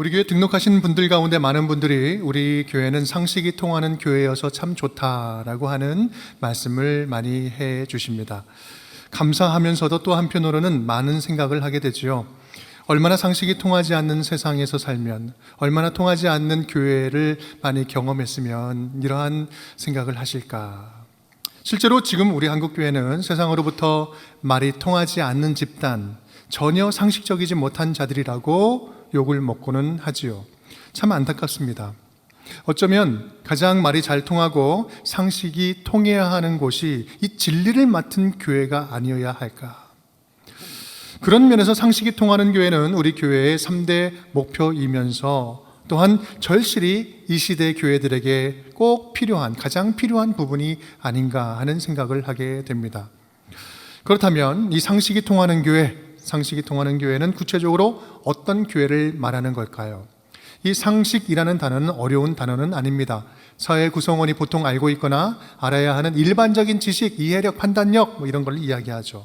우리 교회 등록하신 분들 가운데 많은 분들이 우리 교회는 상식이 통하는 교회여서 참 좋다라고 하는 말씀을 많이 해 주십니다. 감사하면서도 또 한편으로는 많은 생각을 하게 되지요. 얼마나 상식이 통하지 않는 세상에서 살면, 얼마나 통하지 않는 교회를 많이 경험했으면 이러한 생각을 하실까. 실제로 지금 우리 한국교회는 세상으로부터 말이 통하지 않는 집단, 전혀 상식적이지 못한 자들이라고 욕을 먹고는 하지요. 참 안타깝습니다. 어쩌면 가장 말이 잘 통하고 상식이 통해야 하는 곳이 이 진리를 맡은 교회가 아니어야 할까. 그런 면에서 상식이 통하는 교회는 우리 교회의 3대 목표이면서 또한 절실히 이 시대 교회들에게 꼭 필요한, 가장 필요한 부분이 아닌가 하는 생각을 하게 됩니다. 그렇다면 이 상식이 통하는 교회, 상식이 통하는 교회는 구체적으로 어떤 교회를 말하는 걸까요? 이 상식이라는 단어는 어려운 단어는 아닙니다. 사회 구성원이 보통 알고 있거나 알아야 하는 일반적인 지식, 이해력, 판단력 이런 걸 이야기하죠.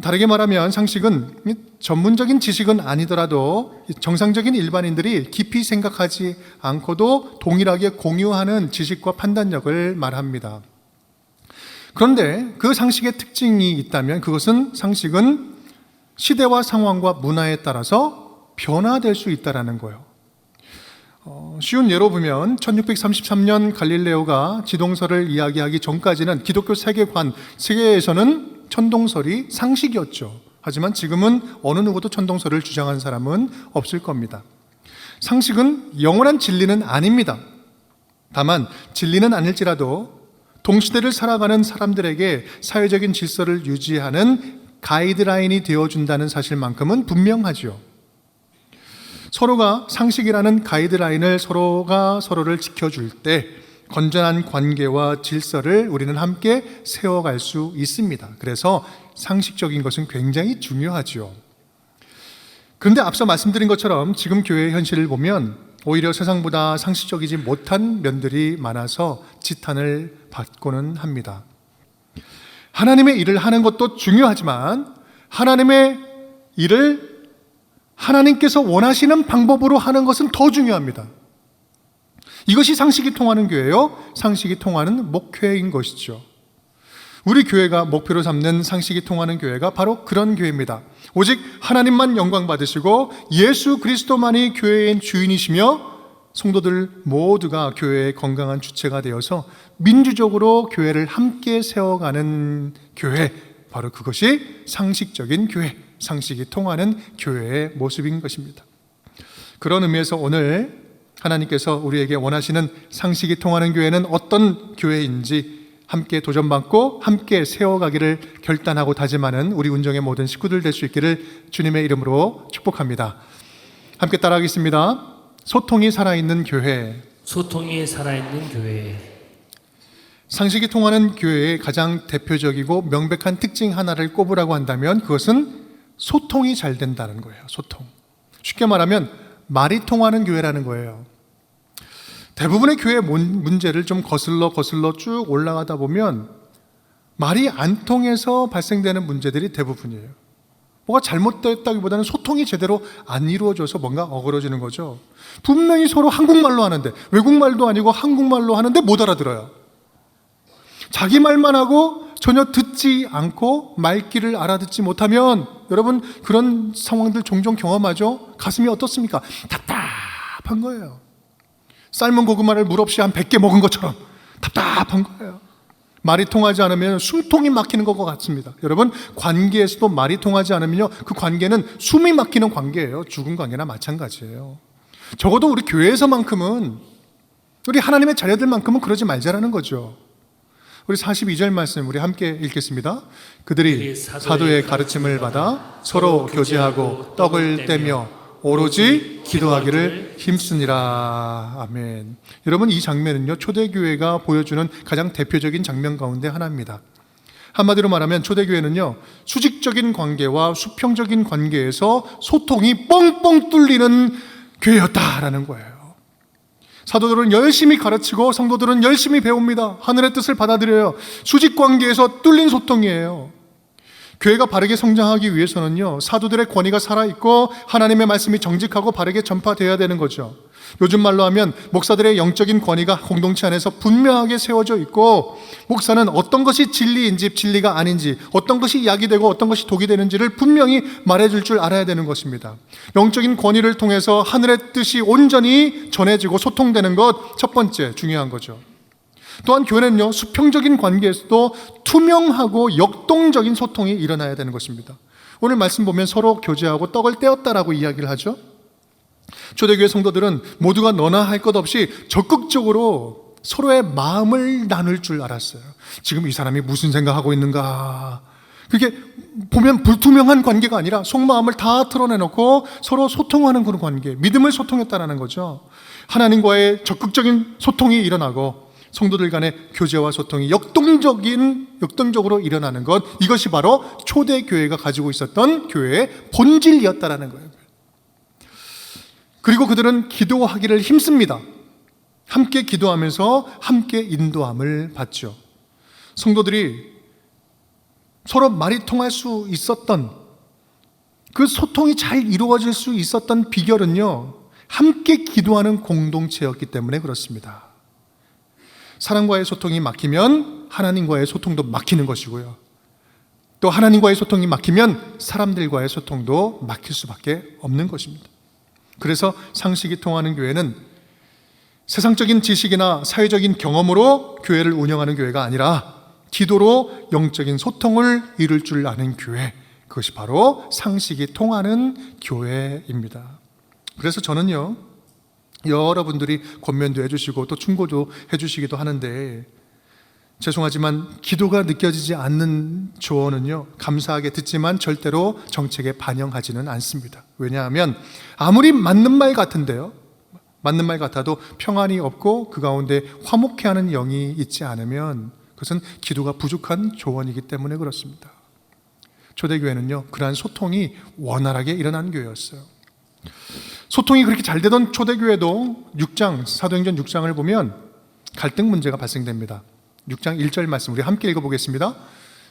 다르게 말하면 상식은 전문적인 지식은 아니더라도 정상적인 일반인들이 깊이 생각하지 않고도 동일하게 공유하는 지식과 판단력을 말합니다. 그런데 그 상식의 특징이 있다면 그것은 상식은 시대와 상황과 문화에 따라서 변화될 수 있다는 거예요. 쉬운 예로 보면 1633년 갈릴레오가 지동설을 이야기하기 전까지는 기독교 세계에서는 천동설이 상식이었죠. 하지만 지금은 어느 누구도 천동설을 주장하는 사람은 없을 겁니다. 상식은 영원한 진리는 아닙니다. 다만 진리는 아닐지라도 동시대를 살아가는 사람들에게 사회적인 질서를 유지하는 가이드라인이 되어준다는 사실만큼은 분명하죠. 서로가 상식이라는 가이드라인을 서로가 서로를 지켜줄 때 건전한 관계와 질서를 우리는 함께 세워갈 수 있습니다. 그래서 상식적인 것은 굉장히 중요하죠. 그런데 앞서 말씀드린 것처럼 지금 교회의 현실을 보면 오히려 세상보다 상식적이지 못한 면들이 많아서 지탄을 받고는 합니다. 하나님의 일을 하는 것도 중요하지만 하나님의 일을 하나님께서 원하시는 방법으로 하는 것은 더 중요합니다. 이것이 상식이 통하는 교회요, 상식이 통하는 목회인 것이죠. 우리 교회가 목표로 삼는 상식이 통하는 교회가 바로 그런 교회입니다. 오직 하나님만 영광 받으시고 예수 그리스도만이 교회의 주인이시며 성도들 모두가 교회의 건강한 주체가 되어서 민주적으로 교회를 함께 세워가는 교회, 바로 그것이 상식적인 교회, 상식이 통하는 교회의 모습인 것입니다. 그런 의미에서 오늘 하나님께서 우리에게 원하시는 상식이 통하는 교회는 어떤 교회인지 함께 도전받고 함께 세워가기를 결단하고 다짐하는 우리 운정의 모든 식구들 될 수 있기를 주님의 이름으로 축복합니다. 함께 따라하겠습니다. 소통이 살아있는 교회. 소통이 살아있는 교회. 상식이 통하는 교회의 가장 대표적이고 명백한 특징 하나를 꼽으라고 한다면 그것은 소통이 잘 된다는 거예요. 소통. 쉽게 말하면 말이 통하는 교회라는 거예요. 대부분의 교회 문제를 좀 거슬러 쭉 올라가다 보면 말이 안 통해서 발생되는 문제들이 대부분이에요. 뭐가 잘못됐다기보다는 소통이 제대로 안 이루어져서 뭔가 어그러지는 거죠. 분명히 서로 한국말로 하는데, 외국말도 아니고 한국말로 하는데 못 알아들어요. 자기 말만 하고 전혀 듣지 않고 말귀를 알아듣지 못하면, 여러분 그런 상황들 종종 경험하죠? 가슴이 어떻습니까? 답답한 거예요. 삶은 고구마를 물 없이 한 100개 먹은 것처럼 답답한 거예요. 말이 통하지 않으면 숨통이 막히는 것과 같습니다. 여러분, 관계에서도 말이 통하지 않으면요, 그 관계는 숨이 막히는 관계예요. 죽은 관계나 마찬가지예요. 적어도 우리 교회에서만큼은, 우리 하나님의 자녀들만큼은 그러지 말자라는 거죠. 우리 42절 말씀 우리 함께 읽겠습니다. 그들이 사도의 가르침을 받아 서로 교제하고 떡을 떼며 오로지 기도하기를 힘쓰니라. 아멘. 여러분, 이 장면은요, 초대교회가 보여주는 가장 대표적인 장면 가운데 하나입니다. 한마디로 말하면 초대교회는요, 수직적인 관계와 수평적인 관계에서 소통이 뻥뻥 뚫리는 교회였다라는 거예요. 사도들은 열심히 가르치고 성도들은 열심히 배웁니다. 하늘의 뜻을 받아들여요. 수직 관계에서 뚫린 소통이에요. 교회가 바르게 성장하기 위해서는요, 사도들의 권위가 살아있고 하나님의 말씀이 정직하고 바르게 전파되어야 되는 거죠. 요즘 말로 하면 목사들의 영적인 권위가 공동체 안에서 분명하게 세워져 있고, 목사는 어떤 것이 진리인지 진리가 아닌지, 어떤 것이 약이 되고 어떤 것이 독이 되는지를 분명히 말해줄 줄 알아야 되는 것입니다. 영적인 권위를 통해서 하늘의 뜻이 온전히 전해지고 소통되는 것, 첫 번째 중요한 거죠. 또한 교회는요, 수평적인 관계에서도 투명하고 역동적인 소통이 일어나야 되는 것입니다. 오늘 말씀 보면 서로 교제하고 떡을 떼었다라고 이야기를 하죠. 초대교회 성도들은 모두가 너나 할 것 없이 적극적으로 서로의 마음을 나눌 줄 알았어요. 지금 이 사람이 무슨 생각하고 있는가, 그게 보면 불투명한 관계가 아니라 속마음을 다 드러내놓고 서로 소통하는 그런 관계, 믿음을 소통했다는 거죠. 하나님과의 적극적인 소통이 일어나고 성도들 간의 교제와 소통이 역동적으로 일어나는 것, 이것이 바로 초대교회가 가지고 있었던 교회의 본질이었다라는 거예요. 그리고 그들은 기도하기를 힘씁니다. 함께 기도하면서 함께 인도함을 받죠. 성도들이 서로 말이 통할 수 있었던, 그 소통이 잘 이루어질 수 있었던 비결은요, 함께 기도하는 공동체였기 때문에 그렇습니다. 사람과의 소통이 막히면 하나님과의 소통도 막히는 것이고요, 또 하나님과의 소통이 막히면 사람들과의 소통도 막힐 수밖에 없는 것입니다. 그래서 상식이 통하는 교회는 세상적인 지식이나 사회적인 경험으로 교회를 운영하는 교회가 아니라 기도로 영적인 소통을 이룰 줄 아는 교회, 그것이 바로 상식이 통하는 교회입니다. 그래서 저는요, 여러분들이 권면도 해주시고 또 충고도 해주시기도 하는데, 죄송하지만 기도가 느껴지지 않는 조언은요, 감사하게 듣지만 절대로 정책에 반영하지는 않습니다. 왜냐하면 아무리 맞는 말 같은데요, 맞는 말 같아도 평안이 없고 그 가운데 화목해하는 영이 있지 않으면 그것은 기도가 부족한 조언이기 때문에 그렇습니다. 초대교회는요, 그러한 소통이 원활하게 일어난 교회였어요. 소통이 그렇게 잘 되던 초대교회도 6장, 사도행전 6장을 보면 갈등 문제가 발생됩니다. 6장 1절 말씀 우리 함께 읽어보겠습니다.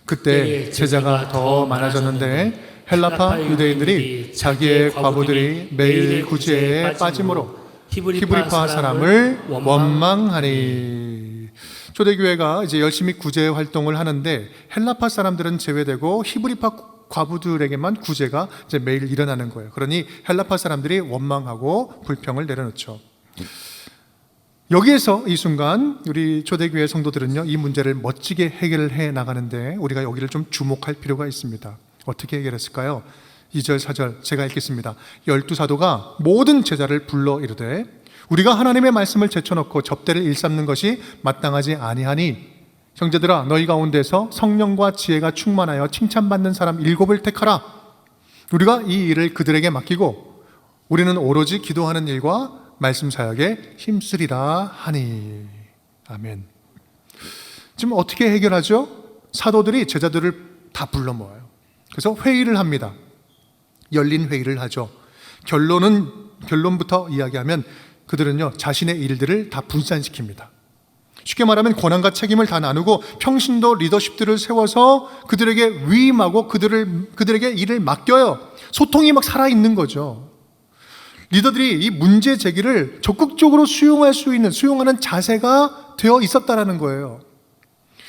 그때 제자가 더 많아졌는데 헬라파 유대인들이 자기의 과부들이 매일 구제에 빠짐으로 히브리파 사람을 원망하니. 초대교회가 이제 열심히 구제 활동을 하는데 헬라파 사람들은 제외되고 히브리파 과부들에게만 구제가 이제 매일 일어나는 거예요. 그러니 헬라파 사람들이 원망하고 불평을 내려놓죠. 여기에서 이 순간 우리 초대교회 성도들은요, 이 문제를 멋지게 해결을 해 나가는데 우리가 여기를 좀 주목할 필요가 있습니다. 어떻게 해결했을까요? 2절 4절 제가 읽겠습니다. 12사도가 모든 제자를 불러 이르되 우리가 하나님의 말씀을 제쳐놓고 접대를 일삼는 것이 마땅하지 아니하니, 형제들아 너희 가운데서 성령과 지혜가 충만하여 칭찬받는 사람 7을 택하라. 우리가 이 일을 그들에게 맡기고 우리는 오로지 기도하는 일과 말씀 사역에 힘쓰리라 하니. 아멘. 지금 어떻게 해결하죠? 사도들이 제자들을 다 불러 모아요. 그래서 회의를 합니다. 열린 회의를 하죠. 결론부터 이야기하면 그들은요, 자신의 일들을 다 분산시킵니다. 쉽게 말하면 권한과 책임을 다 나누고 평신도 리더십들을 세워서 그들에게 위임하고 그들에게 일을 맡겨요. 소통이 막 살아있는 거죠. 리더들이 이 문제 제기를 적극적으로 수용하는 자세가 되어 있었다라는 거예요.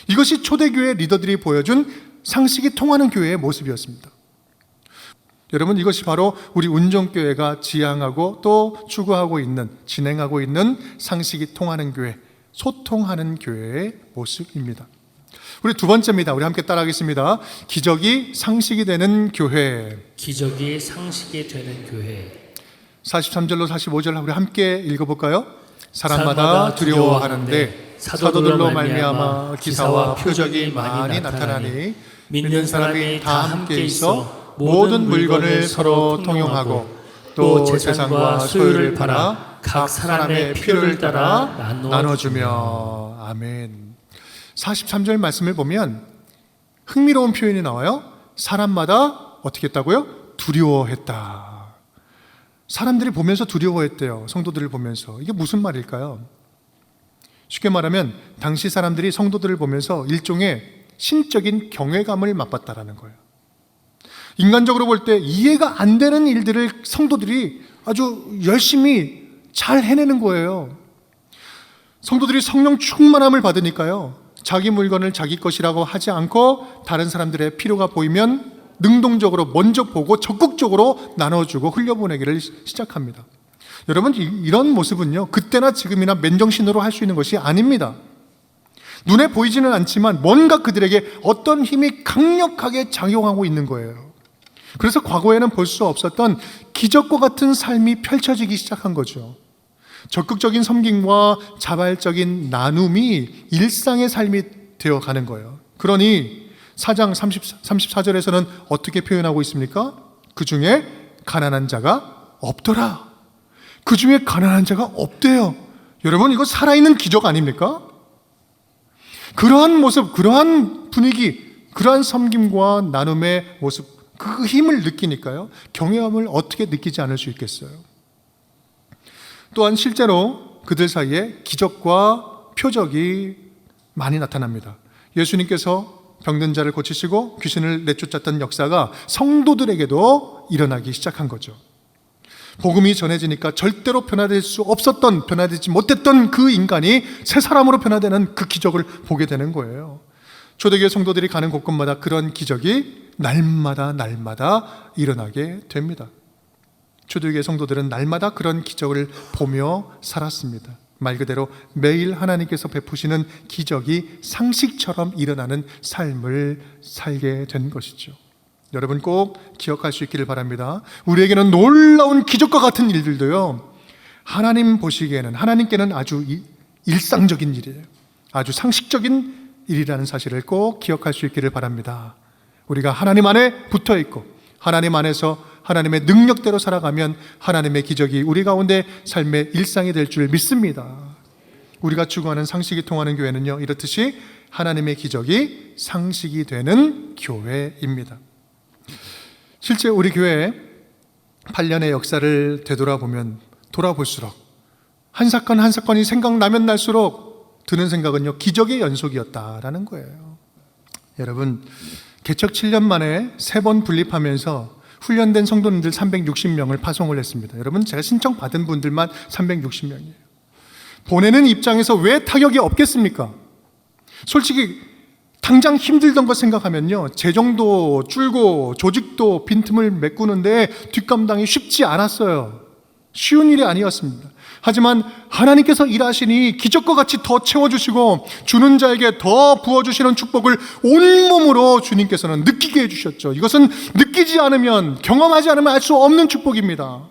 이것이 초대교회 리더들이 보여준 상식이 통하는 교회의 모습이었습니다. 여러분, 이것이 바로 우리 운정교회가 지향하고 또 추구하고 있는, 진행하고 있는 상식이 통하는 교회, 소통하는 교회의 모습입니다. 우리 두 번째입니다. 우리 함께 따라하겠습니다. 기적이 상식이 되는 교회. 기적이 상식이 되는 교회. 43절로 45절 우리 함께 읽어볼까요? 사람마다 두려워하는데 사도들로 말미암아 기사와 표적이 많이 나타나니 믿는 사람이 다 함께 있어 모든 물건을 서로 통용하고 또 재산과 소유를 팔아 각 사람의 필요를 따라 나눠주며. 아멘. 43절 말씀을 보면 흥미로운 표현이 나와요. 사람마다 어떻게 했다고요? 두려워했다. 사람들이 보면서 두려워했대요. 성도들을 보면서. 이게 무슨 말일까요? 쉽게 말하면 당시 사람들이 성도들을 보면서 일종의 신적인 경외감을 맛봤다라는 거예요. 인간적으로 볼 때 이해가 안 되는 일들을 성도들이 아주 열심히 잘 해내는 거예요. 성도들이 성령 충만함을 받으니까요, 자기 물건을 자기 것이라고 하지 않고 다른 사람들의 필요가 보이면 능동적으로 먼저 보고 적극적으로 나눠주고 흘려보내기를 시작합니다. 여러분, 이런 모습은요, 그때나 지금이나 맨정신으로 할 수 있는 것이 아닙니다. 눈에 보이지는 않지만 뭔가 그들에게 어떤 힘이 강력하게 작용하고 있는 거예요. 그래서 과거에는 볼 수 없었던 기적과 같은 삶이 펼쳐지기 시작한 거죠. 적극적인 섬김과 자발적인 나눔이 일상의 삶이 되어가는 거예요. 그러니 4장 34절에서는 어떻게 표현하고 있습니까? 그 중에 가난한 자가 없더라. 그 중에 가난한 자가 없대요. 여러분, 이거 살아있는 기적 아닙니까? 그러한 모습, 그러한 분위기, 그러한 섬김과 나눔의 모습, 그 힘을 느끼니까요, 경외함을 어떻게 느끼지 않을 수 있겠어요. 또한 실제로 그들 사이에 기적과 표적이 많이 나타납니다. 예수님께서 병든 자를 고치시고 귀신을 내쫓았던 역사가 성도들에게도 일어나기 시작한 거죠. 복음이 전해지니까 절대로 변화될 수 없었던, 변화되지 못했던 그 인간이 새 사람으로 변화되는 그 기적을 보게 되는 거예요. 초대교회 성도들이 가는 곳곳마다 그런 기적이 날마다 일어나게 됩니다. 초대교회 성도들은 날마다 그런 기적을 보며 살았습니다. 말 그대로 매일 하나님께서 베푸시는 기적이 상식처럼 일어나는 삶을 살게 된 것이죠. 여러분, 꼭 기억할 수 있기를 바랍니다. 우리에게는 놀라운 기적과 같은 일들도요, 하나님 보시기에는, 하나님께는 아주 일상적인 일이에요. 아주 상식적인 일이라는 사실을 꼭 기억할 수 있기를 바랍니다. 우리가 하나님 안에 붙어 있고 하나님 안에서 하나님의 능력대로 살아가면 하나님의 기적이 우리 가운데 삶의 일상이 될 줄 믿습니다. 우리가 추구하는 상식이 통하는 교회는요, 이렇듯이 하나님의 기적이 상식이 되는 교회입니다. 실제 우리 교회 8년의 역사를 되돌아보면 돌아볼수록 한 사건 한 사건이 생각나면 날수록 드는 생각은요, 기적의 연속이었다라는 거예요. 여러분, 개척 7년 만에 3번 분립하면서 훈련된 성도님들 360명을 파송을 했습니다. 여러분, 제가 신청 받은 분들만 360명이에요. 보내는 입장에서 왜 타격이 없겠습니까? 솔직히 당장 힘들던 것 생각하면요, 재정도 줄고 조직도 빈틈을 메꾸는데 뒷감당이 쉽지 않았어요. 쉬운 일이 아니었습니다. 하지만 하나님께서 일하시니 기적과 같이 더 채워주시고 주는 자에게 더 부어주시는 축복을 온몸으로 주님께서는 느끼게 해주셨죠. 이것은 느끼지 않으면, 경험하지 않으면 알 수 없는 축복입니다.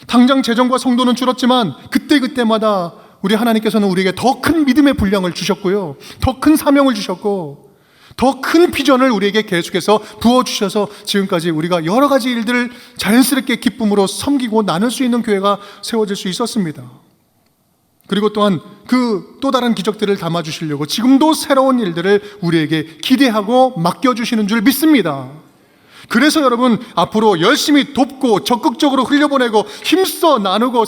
당장 재정과 성도는 줄었지만 그때마다 우리 하나님께서는 우리에게 더 큰 믿음의 분량을 주셨고요, 더 큰 사명을 주셨고, 더 큰 비전을 우리에게 계속해서 부어주셔서 지금까지 우리가 여러 가지 일들을 자연스럽게 기쁨으로 섬기고 나눌 수 있는 교회가 세워질 수 있었습니다. 그리고 또한 그 또 다른 기적들을 담아주시려고 지금도 새로운 일들을 우리에게 기대하고 맡겨주시는 줄 믿습니다. 그래서 여러분, 앞으로 열심히 돕고 적극적으로 흘려보내고 힘써 나누고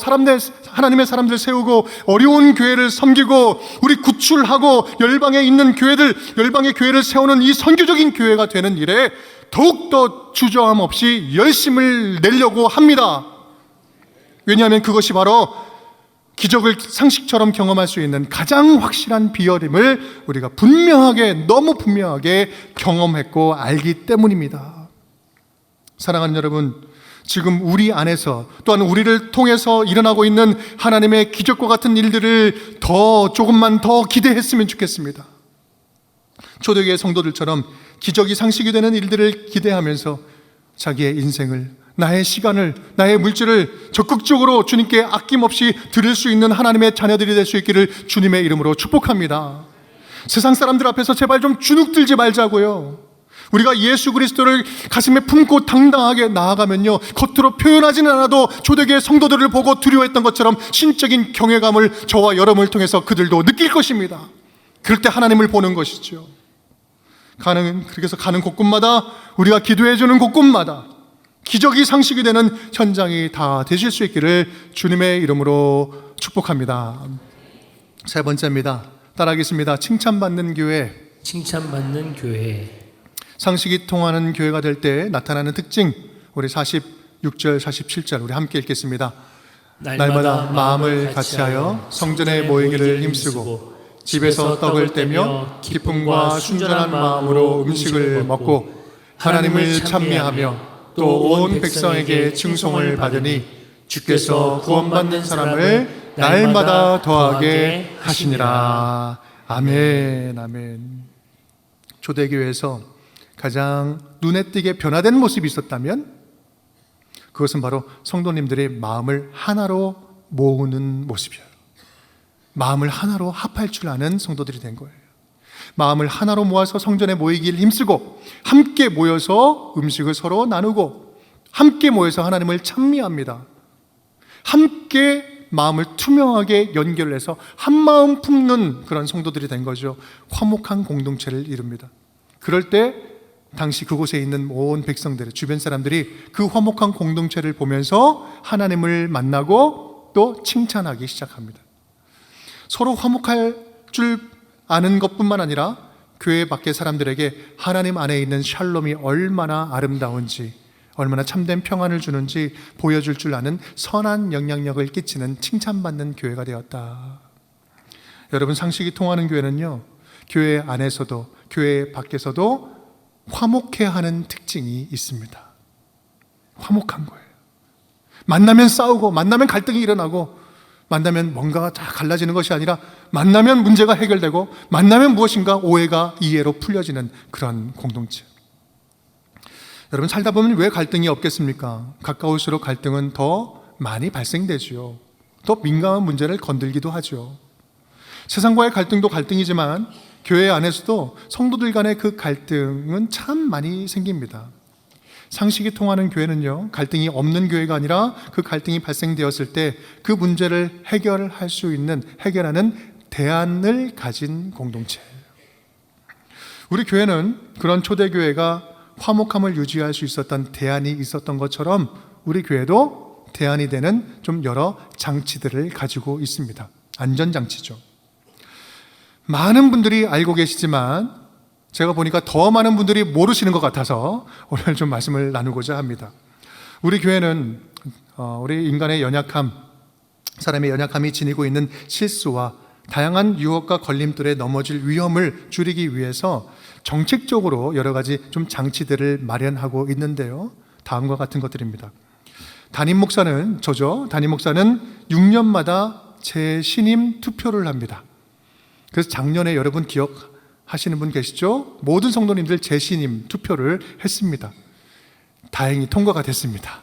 하나님의 사람들 세우고 어려운 교회를 섬기고 우리 구출하고 열방에 있는 교회들, 열방의 교회를 세우는 이 선교적인 교회가 되는 일에 더욱더 주저함 없이 열심을 내려고 합니다. 왜냐하면 그것이 바로 기적을 상식처럼 경험할 수 있는 가장 확실한 비결임을 우리가 너무 분명하게 경험했고 알기 때문입니다. 사랑하는 여러분, 지금 우리 안에서 또한 우리를 통해서 일어나고 있는 하나님의 기적과 같은 일들을 조금만 더 기대했으면 좋겠습니다. 초대교회 성도들처럼 기적이 상식이 되는 일들을 기대하면서 자기의 인생을, 나의 시간을, 나의 물질을 적극적으로 주님께 아낌없이 드릴 수 있는 하나님의 자녀들이 될 수 있기를 주님의 이름으로 축복합니다. 세상 사람들 앞에서 제발 좀 주눅들지 말자고요. 우리가 예수 그리스도를 가슴에 품고 당당하게 나아가면요, 겉으로 표현하지는 않아도 초대교회 성도들을 보고 두려워했던 것처럼 신적인 경외감을 저와 여러분을 통해서 그들도 느낄 것입니다. 그럴 때 하나님을 보는 것이죠. 그래서 가는 곳곳마다, 우리가 기도해주는 곳곳마다 기적이 상식이 되는 현장이 다 되실 수 있기를 주님의 이름으로 축복합니다. 3번째입니다. 따라하겠습니다. 칭찬받는 교회. 칭찬받는 교회. 상식이 통하는 교회가 될 때 나타나는 특징, 우리 46절, 47절 우리 함께 읽겠습니다. 날마다 마음을 같이하여 성전에 모이기를 힘쓰고 집에서 떡을 떼며 기쁨과 순전한 마음으로 음식을 먹고 하나님을 찬미하며 또 온 백성에게 칭송을 받으니 주께서 구원받는 사람을 날마다 더하게 하시니라. 아멘, 아멘. 초대교회에서 가장 눈에 띄게 변화된 모습이 있었다면 그것은 바로 성도님들의 마음을 하나로 모으는 모습이에요. 마음을 하나로 합할 줄 아는 성도들이 된 거예요. 마음을 하나로 모아서 성전에 모이기를 힘쓰고 함께 모여서 음식을 서로 나누고 함께 모여서 하나님을 찬미합니다. 함께 마음을 투명하게 연결해서 한마음 품는 그런 성도들이 된 거죠. 화목한 공동체를 이룹니다. 그럴 때 당시 그곳에 있는 온 백성들, 주변 사람들이 그 화목한 공동체를 보면서 하나님을 만나고 또 칭찬하기 시작합니다. 서로 화목할 줄 아는 것뿐만 아니라 교회 밖의 사람들에게 하나님 안에 있는 샬롬이 얼마나 아름다운지, 얼마나 참된 평안을 주는지 보여줄 줄 아는 선한 영향력을 끼치는 칭찬받는 교회가 되었다. 여러분, 상식이 통하는 교회는요, 교회 안에서도 교회 밖에서도 화목해야 하는 특징이 있습니다. 화목한 거예요. 만나면 싸우고 만나면 갈등이 일어나고 만나면 뭔가가 다 갈라지는 것이 아니라 만나면 문제가 해결되고 만나면 무엇인가 오해가 이해로 풀려지는 그런 공동체. 여러분, 살다 보면 왜 갈등이 없겠습니까? 가까울수록 갈등은 더 많이 발생되죠. 더 민감한 문제를 건들기도 하죠. 세상과의 갈등도 갈등이지만 교회 안에서도 성도들 간의 그 갈등은 참 많이 생깁니다. 상식이 통하는 교회는요, 갈등이 없는 교회가 아니라 그 갈등이 발생되었을 때 그 문제를 해결할 수 있는, 해결하는 대안을 가진 공동체예요. 우리 교회는 그런 초대교회가 화목함을 유지할 수 있었던 대안이 있었던 것처럼 우리 교회도 대안이 되는 좀 여러 장치들을 가지고 있습니다. 안전장치죠. 많은 분들이 알고 계시지만 제가 보니까 더 많은 분들이 모르시는 것 같아서 오늘 좀 말씀을 나누고자 합니다. 우리 교회는 우리 인간의 연약함, 사람의 연약함이 지니고 있는 실수와 다양한 유혹과 걸림돌에 넘어질 위험을 줄이기 위해서 정책적으로 여러 가지 좀 장치들을 마련하고 있는데요. 다음과 같은 것들입니다. 담임 목사는 6년마다 재신임 투표를 합니다. 그래서 작년에 여러분 기억하시는 분 계시죠? 모든 성도님들 재신임 투표를 했습니다. 다행히 통과가 됐습니다.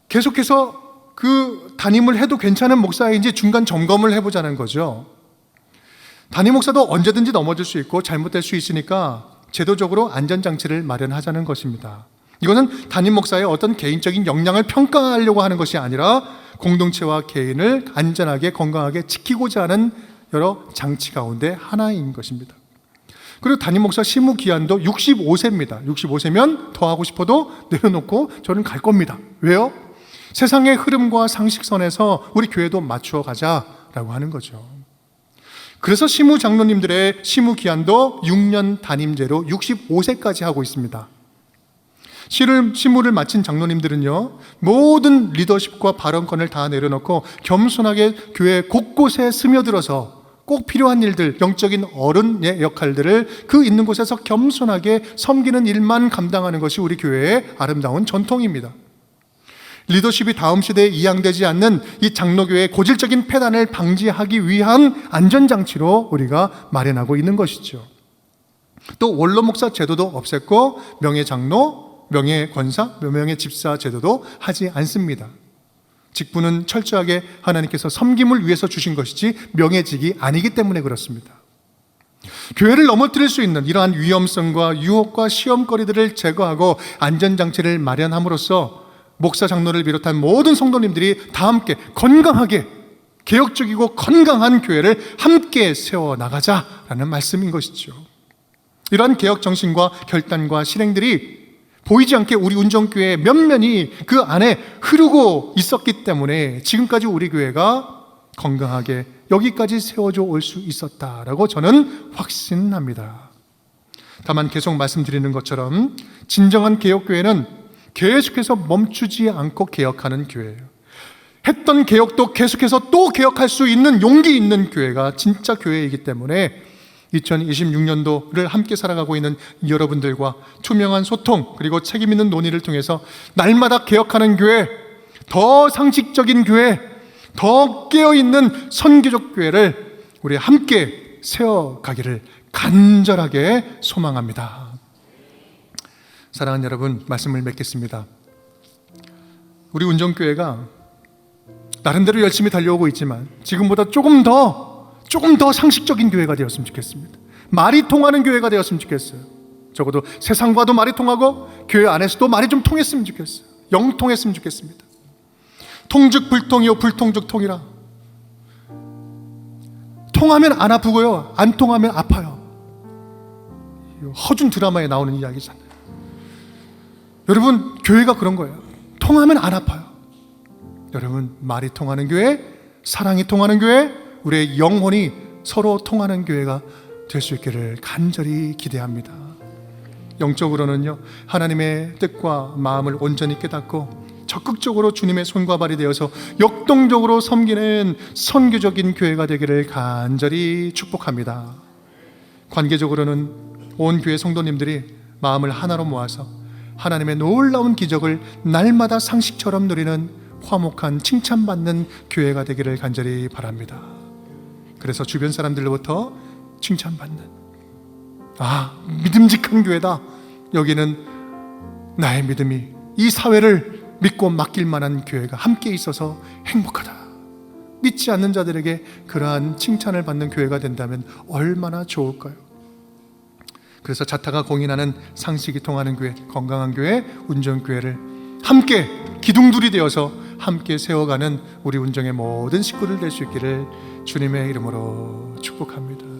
계속해서 그 담임을 해도 괜찮은 목사인지 중간 점검을 해보자는 거죠. 담임 목사도 언제든지 넘어질 수 있고 잘못될 수 있으니까 제도적으로 안전장치를 마련하자는 것입니다. 이거는 담임 목사의 어떤 개인적인 역량을 평가하려고 하는 것이 아니라 공동체와 개인을 안전하게 건강하게 지키고자 하는 여러 장치 가운데 하나인 것입니다. 그리고 담임 목사 시무 기한도 65세입니다. 65세면 더 하고 싶어도 내려놓고 저는 갈 겁니다. 왜요? 세상의 흐름과 상식선에서 우리 교회도 맞추어 가자라고 하는 거죠. 그래서 시무 장로님들의 시무 기한도 6년 담임제로 65세까지 하고 있습니다. 시무를 마친 장로님들은요, 모든 리더십과 발언권을 다 내려놓고 겸손하게 교회 곳곳에 스며들어서 꼭 필요한 일들, 영적인 어른의 역할들을 그 있는 곳에서 겸손하게 섬기는 일만 감당하는 것이 우리 교회의 아름다운 전통입니다. 리더십이 다음 시대에 이양되지 않는 이 장로교회의 고질적인 폐단을 방지하기 위한 안전장치로 우리가 마련하고 있는 것이죠. 또 원로 목사 제도도 없앴고 명예장로, 명예권사, 명예집사 제도도 하지 않습니다. 직분은 철저하게 하나님께서 섬김을 위해서 주신 것이지 명예직이 아니기 때문에 그렇습니다. 교회를 넘어뜨릴 수 있는 이러한 위험성과 유혹과 시험거리들을 제거하고 안전장치를 마련함으로써 목사 장로를 비롯한 모든 성도님들이 다 함께 건강하게 개혁적이고 건강한 교회를 함께 세워나가자라는 말씀인 것이죠. 이러한 개혁 정신과 결단과 실행들이 보이지 않게 우리 운정교회의 면면이 그 안에 흐르고 있었기 때문에 지금까지 우리 교회가 건강하게 여기까지 세워져 올 수 있었다라고 저는 확신합니다. 다만 계속 말씀드리는 것처럼 진정한 개혁교회는 계속해서 멈추지 않고 개혁하는 교회예요. 했던 개혁도 계속해서 또 개혁할 수 있는 용기 있는 교회가 진짜 교회이기 때문에 2026년도를 함께 살아가고 있는 여러분들과 투명한 소통 그리고 책임 있는 논의를 통해서 날마다 개혁하는 교회, 더 상식적인 교회, 더 깨어있는 선교적 교회를 우리 함께 세워가기를 간절하게 소망합니다. 사랑하는 여러분, 말씀을 맺겠습니다. 우리 운정교회가 나름대로 열심히 달려오고 있지만 지금보다 조금 더 상식적인 교회가 되었으면 좋겠습니다. 말이 통하는 교회가 되었으면 좋겠어요. 적어도 세상과도 말이 통하고 교회 안에서도 말이 좀 통했으면 좋겠어요. 영통했으면 좋겠습니다. 통즉 불통이요 불통즉 통이라. 통하면 안 아프고요, 안 통하면 아파요. 허준 드라마에 나오는 이야기잖아요. 여러분, 교회가 그런 거예요. 통하면 안 아파요. 여러분, 말이 통하는 교회, 사랑이 통하는 교회, 우리의 영혼이 서로 통하는 교회가 될 수 있기를 간절히 기대합니다. 영적으로는요, 하나님의 뜻과 마음을 온전히 깨닫고 적극적으로 주님의 손과 발이 되어서 역동적으로 섬기는 선교적인 교회가 되기를 간절히 축복합니다. 관계적으로는 온 교회 성도님들이 마음을 하나로 모아서 하나님의 놀라운 기적을 날마다 상식처럼 누리는 화목한 칭찬받는 교회가 되기를 간절히 바랍니다. 그래서 주변 사람들로부터 칭찬받는, 믿음직한 교회다. 여기는 나의 믿음이 이 사회를 믿고 맡길 만한 교회가 함께 있어서 행복하다. 믿지 않는 자들에게 그러한 칭찬을 받는 교회가 된다면 얼마나 좋을까요? 그래서 자타가 공인하는 상식이 통하는 교회, 건강한 교회, 운정교회를 함께 기둥들이 되어서 함께 세워가는 우리 운정의 모든 식구들 될 수 있기를 주님의 이름으로 축복합니다.